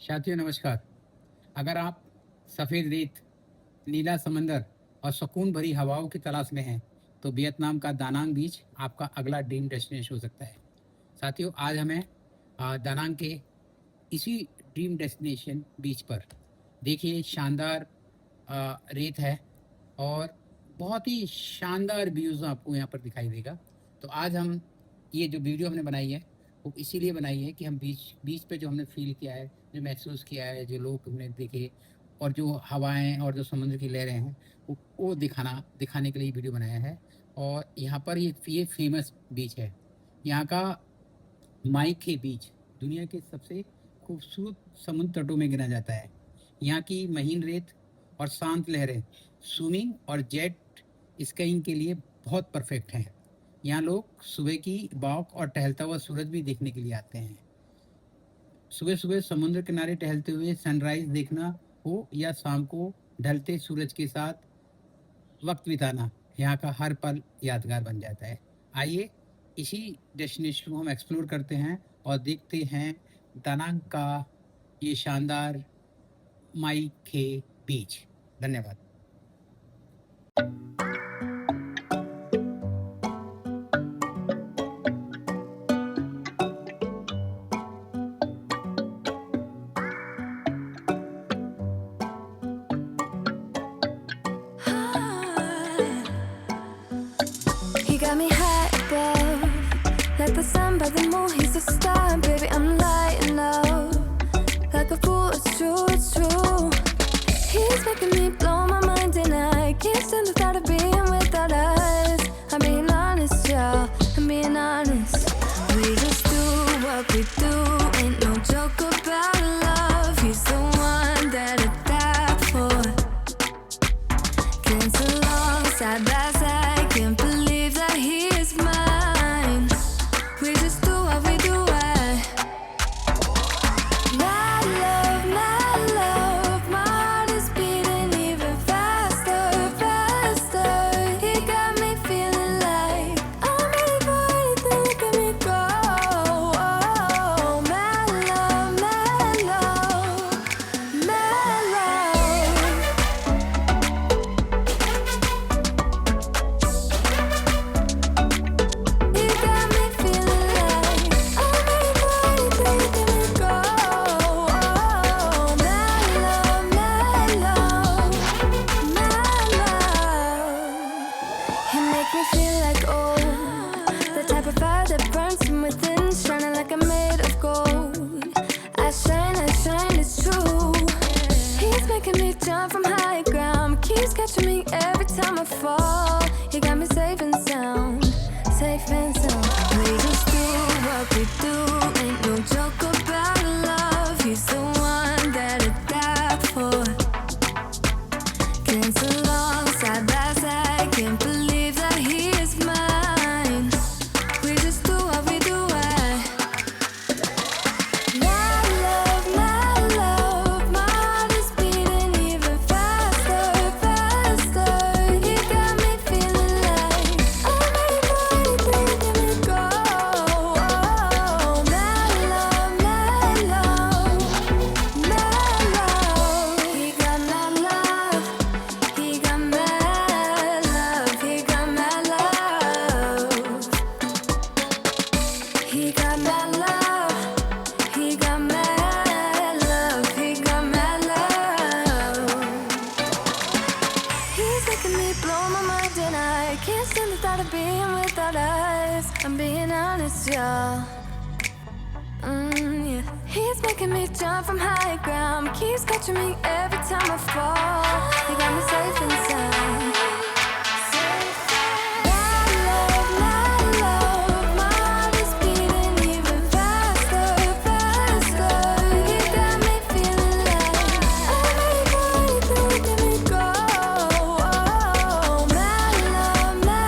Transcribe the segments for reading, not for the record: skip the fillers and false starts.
साथियों नमस्कार। अगर आप सफ़ेद रेत, नीला समंदर और सुकून भरी हवाओं की तलाश में हैं, तो वियतनाम का दानांग बीच आपका अगला ड्रीम डेस्टिनेशन हो सकता है। साथियों आज हमें दानांग के इसी ड्रीम डेस्टिनेशन बीच पर देखिए शानदार रेत है और बहुत ही शानदार व्यूज़ आपको यहाँ पर दिखाई देगा। तो आज हम ये जो वीडियो हमने बनाई है वो इसीलिए बनाई है कि हम बीच बीच पे जो हमने फ़ील किया है, जो महसूस किया है, जो लोग हमने देखे और जो हवाएँ और जो समुद्र की लहरें हैं वो दिखाने के लिए ये वीडियो बनाया है। और यहाँ पर ये फ़ेमस बीच है। यहाँ का माई खे बीच दुनिया के सबसे खूबसूरत समुद्र तटों में गिना जाता है। यहाँ की महीन रेत और शांत लहरें स्विमिंग और जेट स्कीइंग के लिए बहुत परफेक्ट हैं। यहाँ लोग सुबह की वॉक और टहलता हुआ सूरज भी देखने के लिए आते हैं। सुबह सुबह समुद्र किनारे टहलते हुए सनराइज देखना हो या शाम को ढलते सूरज के साथ वक्त बिताना, यहाँ का हर पल यादगार बन जाता है। आइए इसी डेस्टिनेशन को हम एक्सप्लोर करते हैं और देखते हैं दानांग का ये शानदार माई खे बीच। धन्यवाद। He got me high above, like the sun by the moon. He's a star, baby. I'm lighting up, like a fool. It's true, it's true. He's making me blow my mind, and I can't stand the thought of being without us. I'm being honest, y'all. I'm being honest. We just do what we do. Ain't no joke about love. He's the one that I die for. Dance along side by side. Can't believe that he is mine. We just do what we do. My love, my heart is beating even faster, faster. He got me feeling like I'm ready for anything. Look at me go. Oh, my love, my love, my love. He got me feeling like I'm ready for anything. Look at me go. Oh, my love, my love, my love. He make me feel like the type of fire that burns from within, shining like I'm made of gold. I shine, it's true. He's making me jump from high ground, keeps catching me every time I fall. He got me safe and sound, safe and sound. We just do what we do, ain't no joke about love. He's the one that I die for. Dance along side by side, can't believe that he is mine. We just do what we do. My love, my heart is beating even faster, faster. He got me feeling like I'm ready for anything. Look at me go. Oh, my love, my love, my love. He got my love. He got my love. He got my love. He got my love. He got my love. He got my love. He's making me blow my mind, and I can't stand the thought of being without us. I'm being honest, y'all. Yeah. He's making me jump from high ground, keeps catching me every time I fall. He got me safe and sound. My love, my heart is beating even faster, faster. He got me feeling like I'm ready for anything. Look at me go. Oh, my love, my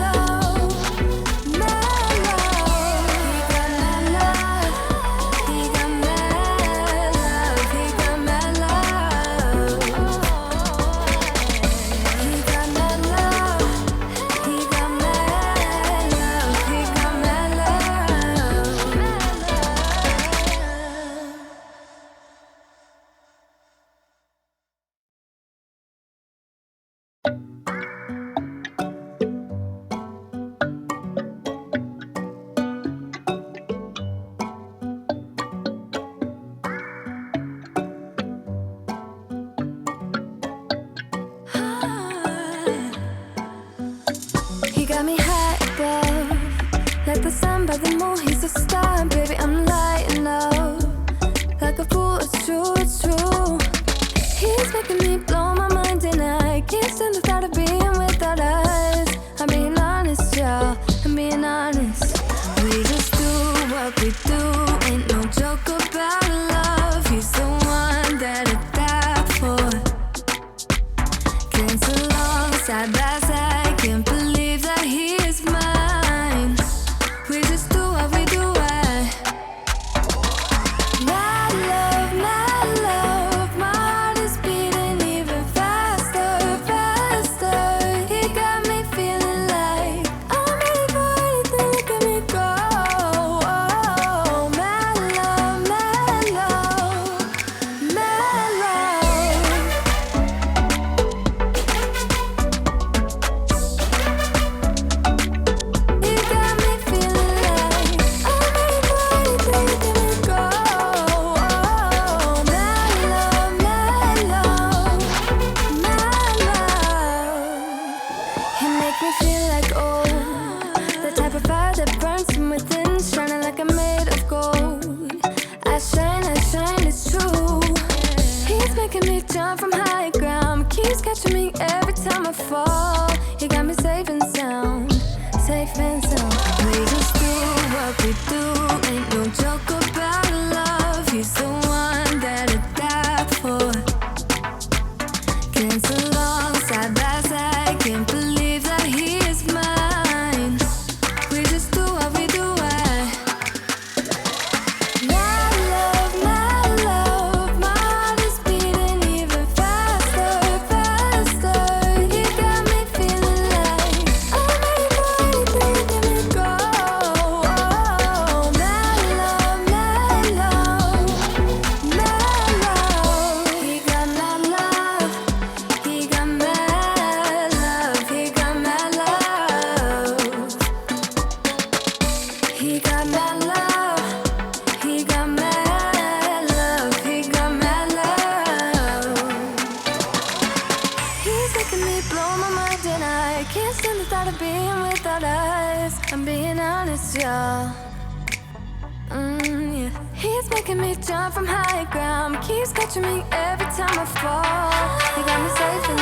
love, my love. He got my love. He got my love. He got my love. He got making me jump from high ground, keeps catching me every time I fall. He got me safe and sound, safe and sound. We just do what we do, ain't no joke about love. He's the one that I die for. Cancel along side by side, can't believe that he is mine. We just do what we do, my love, my heart is beating even faster, faster. You got me feeling like I'm ready for anything, let me go. Oh, my love, my love, my love. He got my love, he got my love, he got my love. He got my love, he got my love, he got my love. He's making me blow my mind and I can't stand the thought of being without us. I'm being honest, y'all. Yeah. He's making me jump from high ground, keeps catching me every time I fall. He got me safe and